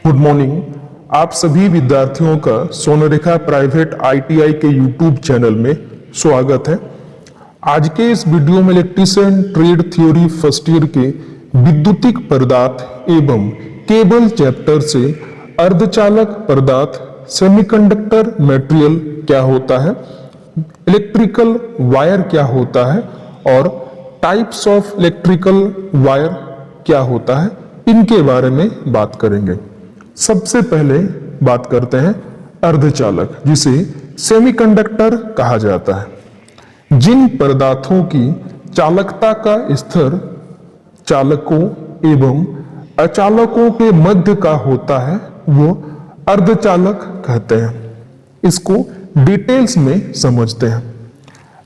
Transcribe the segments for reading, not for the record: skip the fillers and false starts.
Good morning. आप सभी विद्यार्थियों का सोनरेखा प्राइवेट आईटीआई के यूट्यूब चैनल में स्वागत है। आज के इस वीडियो में electrician trade theory first year के विद्युतिक पदार्थ एवं केबल चैप्टर से अर्धचालक पदार्थ सेमीकंडक्टर मटेरियल क्या होता है, इलेक्ट्रिकल वायर क्या होता है और टाइप्स ऑफ इलेक्ट्रिकल वायर क्या होता है, इनके बारे में बात करेंगे। सबसे पहले बात करते हैं अर्धचालक, जिसे सेमीकंडक्टर कहा जाता है। जिन पदार्थों की चालकता का स्तर चालकों एवं अचालकों के मध्य का होता है वो अर्धचालक कहते हैं। इसको डिटेल्स में समझते हैं।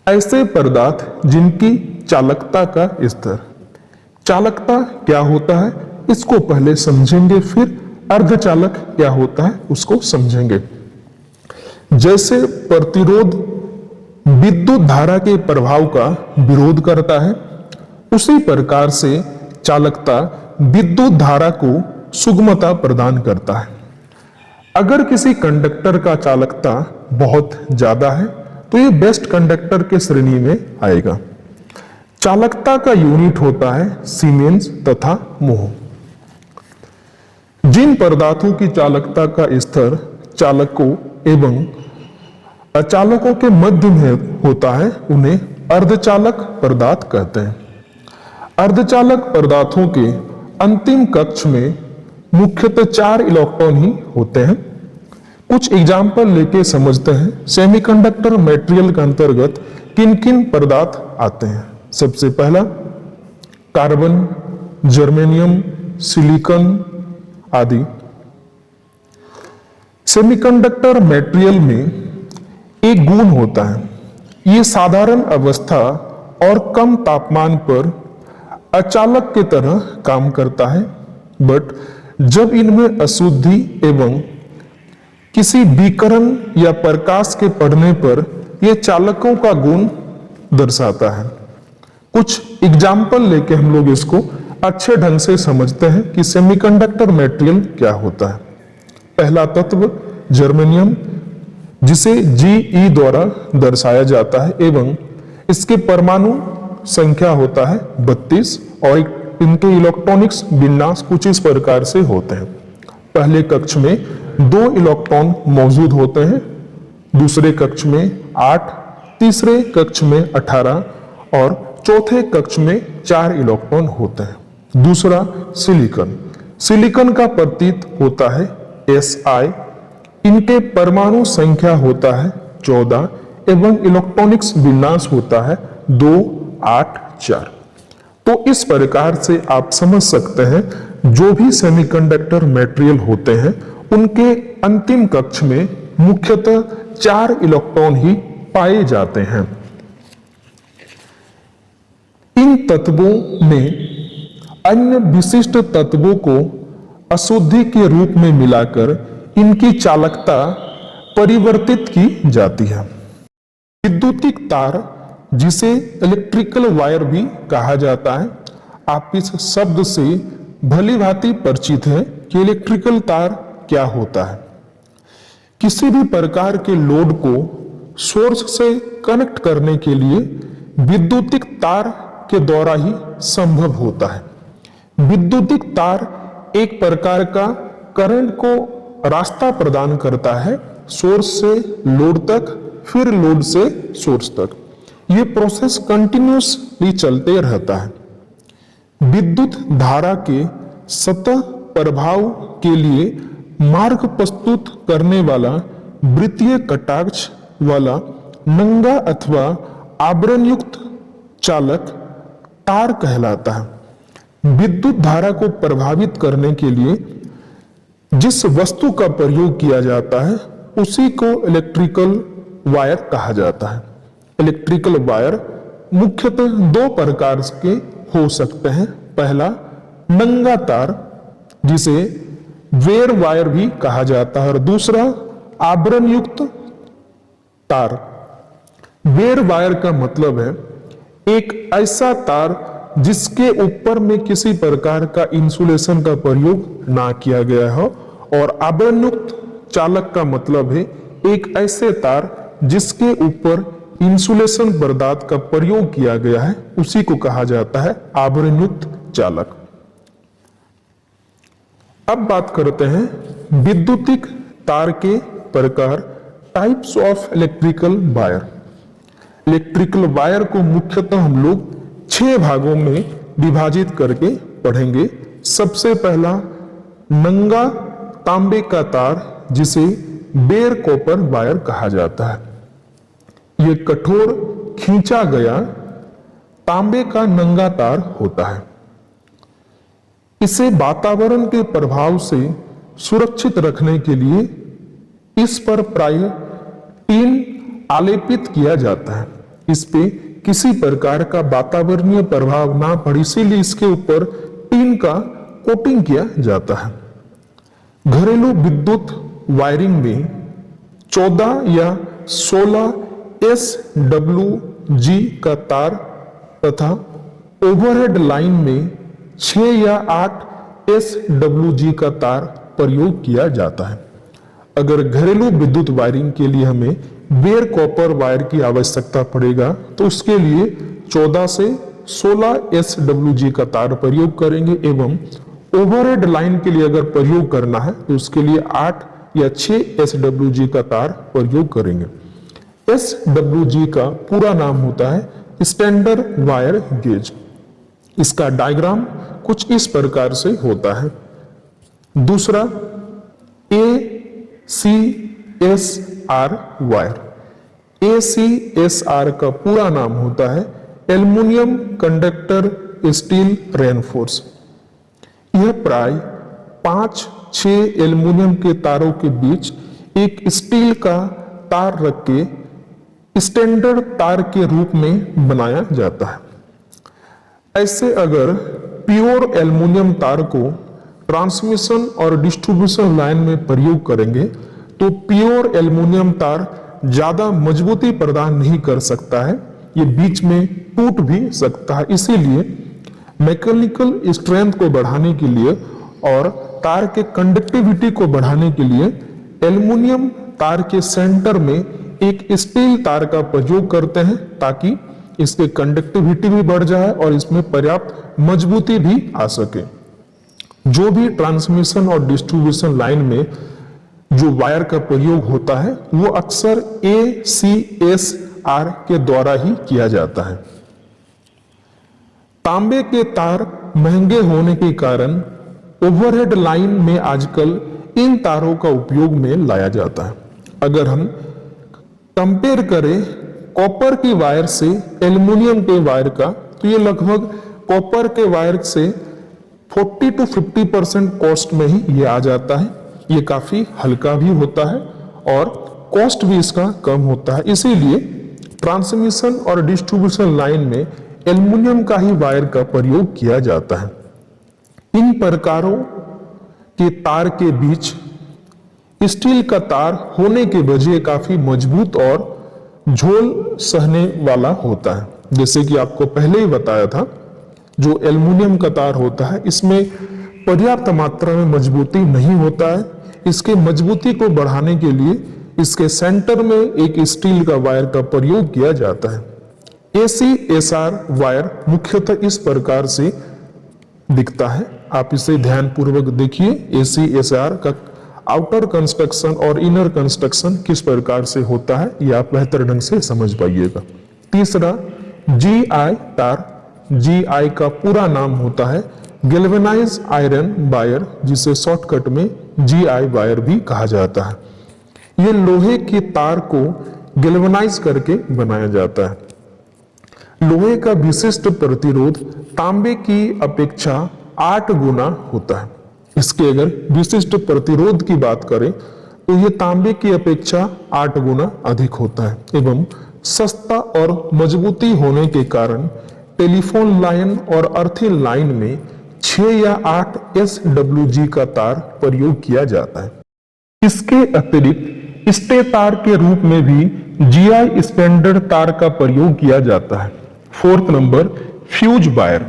ऐसे पदार्थ जिनकी चालकता का स्तर, चालकता क्या होता है इसको पहले समझेंगे, फिर अर्धचालक क्या होता है उसको समझेंगे। जैसे प्रतिरोध विद्युत धारा के प्रभाव का विरोध करता है, उसी प्रकार से चालकता विद्युत धारा को सुगमता प्रदान करता है। अगर किसी कंडक्टर का चालकता बहुत ज्यादा है तो ये बेस्ट कंडक्टर के श्रेणी में आएगा। चालकता का यूनिट होता है सीमेंस तथा मोह। जिन पदार्थों की चालकता का स्तर चालकों एवं अचालकों के मध्य में होता है उन्हें अर्धचालक पदार्थ कहते हैं। अर्धचालक पदार्थों के अंतिम कक्ष में मुख्यतः 4 इलेक्ट्रॉन ही होते हैं। कुछ एग्जाम्पल लेके समझते हैं सेमीकंडक्टर मटेरियल के अंतर्गत किन किन पदार्थ आते हैं। सबसे पहला कार्बन, जर्मेनियम, सिलिकॉन आदि। सेमीकंडक्टर मटेरियल में एक गुण होता है, ये साधारण अवस्था और कम तापमान पर अचालक की तरह काम करता है, बट जब इनमें अशुद्धि एवं किसी विकिरण या प्रकाश के पड़ने पर यह चालकों का गुण दर्शाता है। कुछ एग्जाम्पल लेके हम लोग इसको अच्छे ढंग से समझते हैं कि सेमीकंडक्टर मटेरियल क्या होता है। पहला तत्व जर्मेनियम, जिसे Ge द्वारा दर्शाया जाता है एवं इसके परमाणु संख्या होता है 32 और इनके इलेक्ट्रॉनिक्स विन्यास कुछ इस प्रकार से होते हैं। पहले कक्ष में 2 इलेक्ट्रॉन मौजूद होते हैं, दूसरे कक्ष में 8, तीसरे कक्ष में 18 और चौथे कक्ष में 4 इलेक्ट्रॉन होते हैं। दूसरा सिलिकॉन, सिलिकॉन का प्रतीक होता है Si, इनके परमाणु संख्या होता है 14 एवं इलेक्ट्रॉनिक्स विन्यास होता है 2, 8, 4। तो इस प्रकार से आप समझ सकते हैं जो भी सेमीकंडक्टर मटेरियल होते हैं उनके अंतिम कक्ष में मुख्यतः 4 इलेक्ट्रॉन ही पाए जाते हैं। इन तत्वों में अन्य विशिष्ट तत्वों को अशुद्धि के रूप में मिलाकर इनकी चालकता परिवर्तित की जाती है। विद्युतिक तार, जिसे इलेक्ट्रिकल वायर भी कहा जाता है, आप इस शब्द से भली भांति परिचित हैं कि इलेक्ट्रिकल तार क्या होता है। किसी भी प्रकार के लोड को सोर्स से कनेक्ट करने के लिए विद्युतिक तार के द्वारा ही संभव होता है। विद्युतिक तार एक प्रकार का करंट को रास्ता प्रदान करता है सोर्स से लोड तक, फिर लोड से सोर्स तक। यह प्रोसेस कंटिन्यूसली चलते रहता है। विद्युत धारा के सतह प्रभाव के लिए मार्ग प्रस्तुत करने वाला वृत्तीय कटाक्ष वाला नंगा अथवा आवरण युक्त चालक तार कहलाता है। विद्युत धारा को प्रभावित करने के लिए जिस वस्तु का प्रयोग किया जाता है उसी को इलेक्ट्रिकल वायर कहा जाता है। इलेक्ट्रिकल वायर मुख्यतः 2 प्रकार के हो सकते हैं। पहला नंगा तार, जिसे वेयर वायर भी कहा जाता है, और दूसरा आवरण युक्त तार। वेयर वायर का मतलब है एक ऐसा तार जिसके ऊपर में किसी प्रकार का इंसुलेशन का प्रयोग ना किया गया हो और आवरणयुक्त चालक का मतलब है एक ऐसे तार जिसके ऊपर इंसुलेशन पदार्थ का प्रयोग किया गया है, उसी को कहा जाता है आवरणयुक्त चालक। अब बात करते हैं विद्युतिक तार के प्रकार, types of electrical wire. Electrical wire को मुख्यतः हम लोग 6 भागों में विभाजित करके पढ़ेंगे। सबसे पहला नंगा तांबे का तार, जिसे बेयर कॉपर वायर कहा जाता है। यह कठोर खींचा गया तांबे का नंगा तार होता है। इसे वातावरण के प्रभाव से सुरक्षित रखने के लिए इस पर प्रायः टीन आलेपित किया जाता है। इस पे किसी प्रकार का वातावरणीय प्रभाव ना पड़े, इसीलिए इसके ऊपर टीन का कोटिंग किया जाता है। घरेलू विद्युत वायरिंग में 14 या 16 SWG का तार तथा ओवरहेड लाइन में 6 या 8 SWG का तार प्रयोग किया जाता है। अगर घरेलू विद्युत वायरिंग के लिए हमें बेयर कॉपर वायर की आवश्यकता पड़ेगा तो उसके लिए 14 से 16 SWG का तार प्रयोग करेंगे, एवं ओवरहेड लाइन के लिए अगर प्रयोग करना है तो उसके लिए 8 या 6 SWG का तार प्रयोग करेंगे। SWG का पूरा नाम होता है स्टैंडर्ड वायर गेज। इसका डायग्राम कुछ इस प्रकार से होता है। दूसरा ACSR वायर। ACSR का पूरा नाम होता है एल्युमिनियम कंडक्टर स्टील रेनफोर्स। यह प्राय 5-6 एल्युमिनियम के तारों के बीच एक स्टील का तार रख के स्टैंडर्ड तार के रूप में बनाया जाता है। ऐसे अगर प्योर एल्युमिनियम तार को ट्रांसमिशन और डिस्ट्रीब्यूशन लाइन में प्रयोग करेंगे तो प्योर एल्युमिनियम तार ज्यादा मजबूती प्रदान नहीं कर सकता है, ये बीच में टूट भी सकता है। इसीलिए मैकेनिकल स्ट्रेंथ को बढ़ाने के लिए और तार के कंडक्टिविटी को बढ़ाने के लिए एल्युमिनियम तार के सेंटर में एक स्टील तार का प्रयोग करते हैं, ताकि इसके कंडक्टिविटी भी बढ़ जाए और इसमें पर्याप्त मजबूती भी आ सके। जो भी ट्रांसमिशन और डिस्ट्रीब्यूशन लाइन में जो वायर का प्रयोग होता है वो अक्सर ACSR के द्वारा ही किया जाता है। तांबे के तार महंगे होने के कारण ओवरहेड लाइन में आजकल इन तारों का उपयोग में लाया जाता है। अगर हम कंपेयर करें कॉपर की वायर से एल्युमिनियम के वायर का, तो ये लगभग कॉपर के वायर से 40 to 50% कॉस्ट में ही ये आ जाता है। ये काफी हल्का भी होता है और कॉस्ट भी इसका कम होता है। इसीलिए ट्रांसमिशन और डिस्ट्रीब्यूशन लाइन में एल्युमिनियम का ही वायर का प्रयोग किया जाता है। इन प्रकारों के तार के बीच स्टील का तार होने के वजह काफी मजबूत और झोल सहने वाला होता है। जैसे कि आपको पहले ही बताया था, जो एल्युमिनियम का तार होता है इसमें पर्याप्त मात्रा में मजबूती नहीं होता है। इसके मजबूती को बढ़ाने के लिए इसके सेंटर में एक स्टील का वायर का प्रयोग किया जाता है। ACSR वायर मुख्यतः इस प्रकार से दिखता है, आप इसे ध्यानपूर्वक देखिए। ACSR का आउटर कंस्ट्रक्शन और इनर कंस्ट्रक्शन किस प्रकार से होता है ये आप बेहतर ढंग से समझ पाइएगा। तीसरा GI तार। GI का पूरा नाम होता है गैल्वेनाइज आयरन वायर, जिसे शॉर्टकट में GI वायर भी कहा जाता है। यह लोहे के तार को गैल्वेनाइज करके बनाया जाता है। लोहे का विशिष्ट प्रतिरोध तांबे की अपेक्षा 8 गुना होता है। इसके अगर विशिष्ट प्रतिरोध की बात करें तो यह तांबे की अपेक्षा 8 गुना अधिक होता है एवं सस्ता और मजबूती होने के कारण टेलीफोन लाइन और अर्थिंग लाइन में 6 या 8 SWG का तार प्रयोग किया जाता है। इसके अतिरिक्त स्टे तार के रूप में भी GI स्टैंडर्ड तार का प्रयोग किया जाता है। 4th number fuse wire.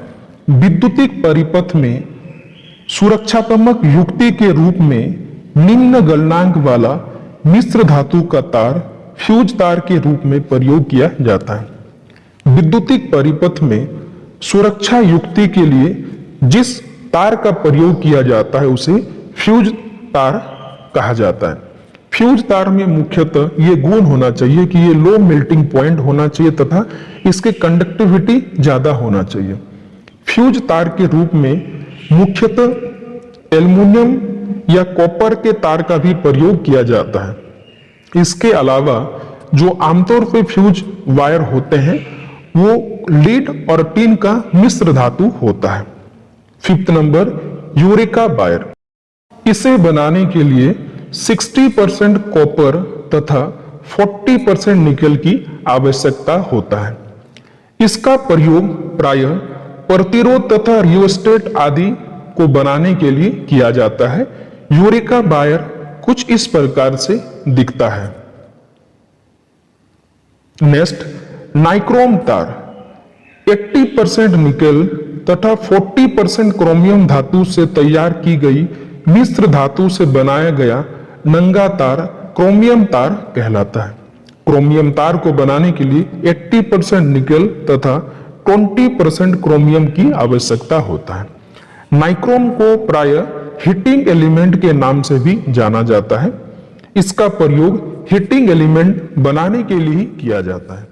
विद्युतिक परिपथ में सुरक्षात्मक युक्ति के रूप में निम्न गलनांक वाला मिश्र धातु का तार फ्यूज तार के रूप में प्रयोग किया जाता है। विद्युतिक परिपथ में सुरक्षा युक्ति के लिए जिस तार का प्रयोग किया जाता है उसे फ्यूज तार कहा जाता है। फ्यूज तार में मुख्यतः ये गुण होना चाहिए कि ये लो मेल्टिंग पॉइंट होना चाहिए तथा इसके कंडक्टिविटी ज्यादा होना चाहिए। फ्यूज तार के रूप में मुख्यतः एल्युमिनियम या कॉपर के तार का भी प्रयोग किया जाता है। इसके अलावा जो आमतौर पर फ्यूज वायर होते हैं वो लीड और टिन का मिश्र धातु होता है। 5th number, eureka wire. इसे बनाने के लिए 60% कॉपर तथा 40% निकल की आवश्यकता होता है। इसका प्रयोग प्रायः प्रतिरोध तथा रियोस्टेट आदि को बनाने के लिए किया जाता है। यूरेका वायर कुछ इस प्रकार से दिखता है। नेक्स्ट, नाइक्रोम तार। 80% निकेल तथा 40% क्रोमियम धातु से तैयार की गई मिश्र धातु से बनाया गया नंगा तार क्रोमियम तार कहलाता है। क्रोमियम तार को बनाने के लिए 80% निकेल तथा 20% क्रोमियम की आवश्यकता होता है। नाइक्रोम को प्रायः हीटिंग एलिमेंट के नाम से भी जाना जाता है। इसका प्रयोग हीटिंग एलिमेंट बनाने के लिए ही किया जाता है।